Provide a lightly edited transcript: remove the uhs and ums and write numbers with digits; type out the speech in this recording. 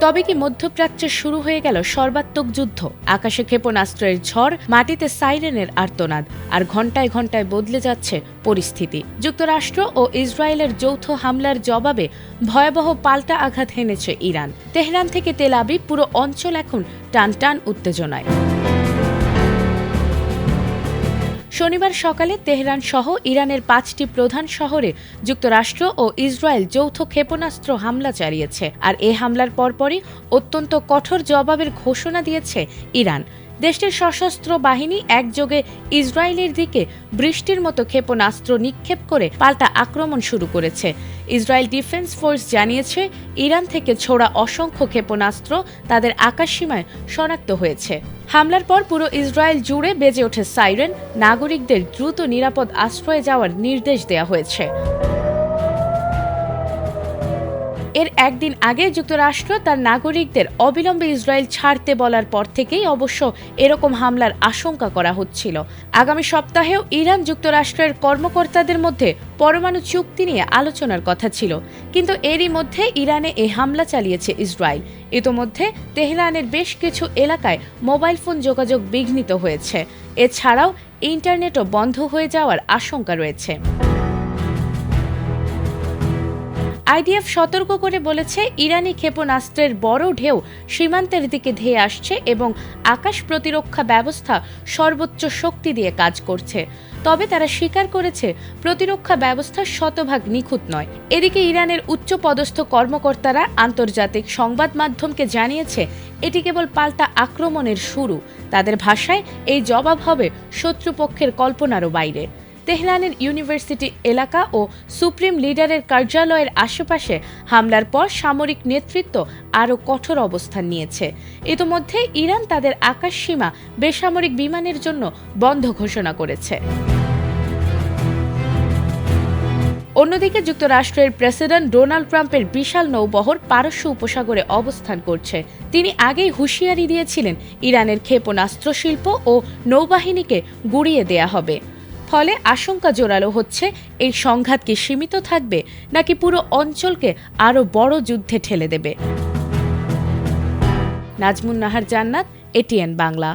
তবে কি মধ্যপ্রাচ্যে শুরু হয়ে গেল সর্বাত্মক যুদ্ধ? আকাশে ক্ষেপণাস্ত্রের ঝড়, মাটিতে সাইরেনের আর্তনাদ, আর ঘণ্টায় ঘণ্টায় বদলে যাচ্ছে পরিস্থিতি। যুক্তরাষ্ট্র ও ইসরায়েলের যৌথ হামলার জবাবে ভয়াবহ পাল্টা আঘাত হেনেছে ইরান। তেহরান থেকে তেল আবিব, পুরো অঞ্চল এখন টানটান উত্তেজনায়। শনিবার সকালে তেহরান সহ ইরানের 5টি প্রধান শহরে যুক্তরাষ্ট্র ও ইসরায়েল যৌথ ক্ষেপণাস্ত্র হামলা চালিয়েছে। আর এ হামলার পরপরই অত্যন্ত কঠোর জবাবের ঘোষণা দিয়েছে ইরান। দেশটির সশস্ত্র বাহিনী একযোগে ইসরায়েলের দিকে বৃষ্টির মতো ক্ষেপণাস্ত্র নিক্ষেপ করে পাল্টা আক্রমণ শুরু করেছে। ইসরায়েল ডিফেন্স ফোর্স জানিয়েছে, ইরান থেকে ছোড়া অসংখ্য ক্ষেপণাস্ত্র তাদের আকাশসীমায় শনাক্ত হয়েছে। হামলার পর পুরো ইসরায়েল জুড়ে বেজে ওঠে সাইরেন। নাগরিকদের দ্রুত নিরাপদ আশ্রয়ে যাওয়ার নির্দেশ দেওয়া হয়েছে। এর একদিন আগে যুক্তরাষ্ট্র তার নাগরিকদের অবিলম্বে ইসরায়েল ছাড়তে বলার পর থেকেই অবশ্য এরকম হামলার আশঙ্কা করা হচ্ছিল। আগামী সপ্তাহেও ইরান যুক্তরাষ্ট্রের কর্মকর্তাদের মধ্যে পরমাণু চুক্তি নিয়ে আলোচনার কথা ছিল, কিন্তু এরই মধ্যে ইরানে এই হামলা চালিয়েছে ইসরায়েল। ইতোমধ্যে তেহরানের বেশ কিছু এলাকায় মোবাইল ফোন যোগাযোগ বিঘ্নিত হয়েছে। এছাড়াও ইন্টারনেটও বন্ধ হয়ে যাওয়ার আশঙ্কা রয়েছে। আইডিএফ সতর্ক করে বলেছে, ইরানি ক্ষেপণাস্ত্রের বড় ঢেউ সীমান্তের দিকে ধেয়ে আসছে এবং আকাশ প্রতিরক্ষা ব্যবস্থা সর্বোচ্চ শক্তি দিয়ে কাজ করছে। তবে তারা স্বীকার করেছে, প্রতিরক্ষা ব্যবস্থা শতভাগ নিখুঁত নয়। এদিকে ইরানের উচ্চপদস্থ কর্মকর্তারা আন্তর্জাতিক সংবাদ মাধ্যমকে জানিয়েছে, এটি কেবল পাল্টা আক্রমণের শুরু। তাদের ভাষায় এই জবাব হবে শত্রুপক্ষের কল্পনারও বাইরে। তেহরানের ইউনিভার্সিটি এলাকা ও সুপ্রিম লিডারের কার্যালয়ের আশেপাশে হামলার পর সামরিক নেতৃত্ব আরও কঠোর অবস্থান নিয়েছে। ইতোমধ্যে ইরান তাদের আকাশসীমা বেসামরিক বিমানের জন্য বন্ধ ঘোষণা করেছে। অন্যদিকে যুক্তরাষ্ট্রের প্রেসিডেন্ট ডোনাল্ড ট্রাম্পের বিশাল নৌবহর পারস্য উপসাগরে অবস্থান করছে। তিনি আগেই হুঁশিয়ারি দিয়েছিলেন, ইরানের ক্ষেপণাস্ত্র শিল্প ও নৌবাহিনীকে গুঁড়িয়ে দেয়া হবে। ফলে আশঙ্কা জোরালো হচ্ছে, এই সংঘাত কি সীমিত থাকবে নাকি পুরো অঞ্চলকে আরও বড় যুদ্ধে ঠেলে দেবে। নাজমুন নাহার জান্নাত, এটিএন বাংলা।